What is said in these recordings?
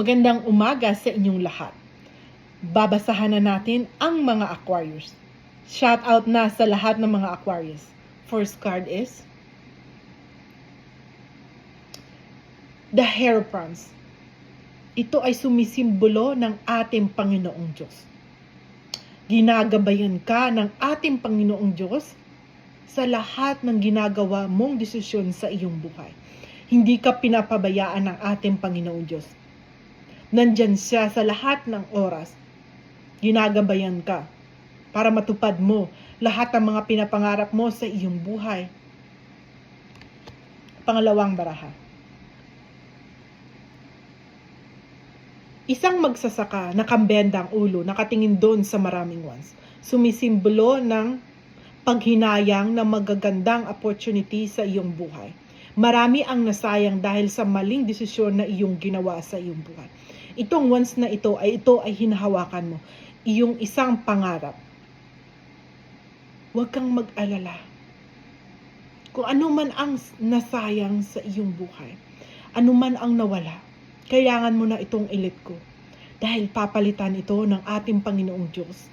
Magandang umaga sa inyong lahat. Babasahan na natin ang mga Aquarius. Shout out na sa lahat ng mga Aquarius. First card is the Hierophant. Ito ay sumisimbolo ng ating Panginoong Diyos. Ginagabayan ka ng ating Panginoong Diyos sa lahat ng ginagawa mong desisyon sa iyong buhay. Hindi ka pinapabayaan ng ating Panginoong Diyos. Nandyan siya sa lahat ng oras. Ginagabayan ka para matupad mo lahat ng mga pinapangarap mo sa iyong buhay. Pangalawang baraha. Isang magsasaka, nakambenda ang ulo, nakatingin doon sa maraming wands. Sumisimbolo ng paghinayang na magagandang opportunity sa iyong buhay. Marami ang nasayang dahil sa maling desisyon na iyong ginawa sa iyong buhay. Itong wands na ito ay hinahawakan mo. Iyong isang pangarap. Huwag kang mag-alala. Kung ano man ang nasayang sa iyong buhay, ano man ang nawala, kailangan mo na itong ilit ko. Dahil papalitan ito ng ating Panginoong Diyos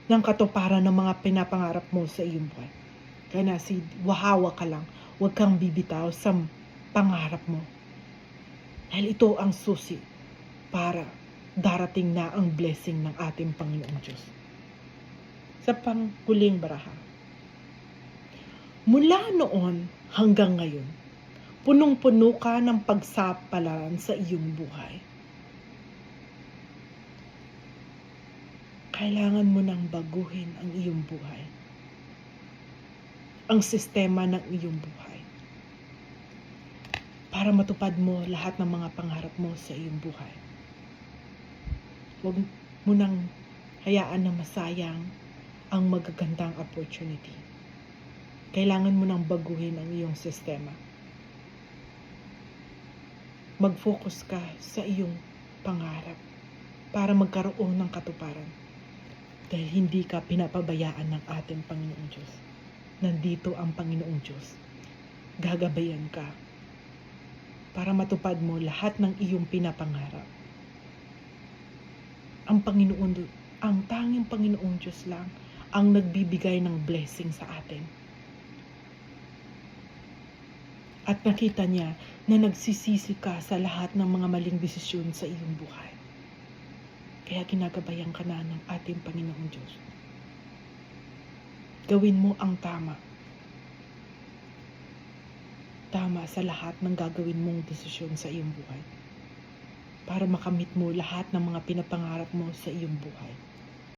ng katuparan ng mga pinapangarap mo sa iyong buhay. Kaya wahawa ka lang. Huwag kang bibitaw sa pangarap mo. Dahil ito ang susi para darating na ang blessing ng ating Panginoong Diyos. Sa panghuling baraha. Mula noon hanggang ngayon, punong-puno ka ng pagsapalaran sa iyong buhay. Kailangan mo nang baguhin ang iyong buhay. Ang sistema ng iyong buhay. Para matupad mo lahat ng mga pangarap mo sa iyong buhay. Huwag mo nang hayaan na masayang ang magagandang opportunity. Kailangan mo nang baguhin ang iyong sistema. Mag-focus ka sa iyong pangarap para magkaroon ng katuparan. Dahil hindi ka pinapabayaan ng ating Panginoong Diyos. Nandito ang Panginoong Diyos. Gagabayan ka para matupad mo lahat ng iyong pinapangarap. Ang tanging Panginoong Diyos lang ang nagbibigay ng blessing sa atin. At nakita niya na nagsisisi ka sa lahat ng mga maling desisyon sa iyong buhay. Kaya ginagabayan ka na ng ating Panginoong Diyos. Gawin mo ang tama. Tama sa lahat ng gagawin mong desisyon sa iyong buhay. Para makamit mo lahat ng mga pinapangarap mo sa iyong buhay.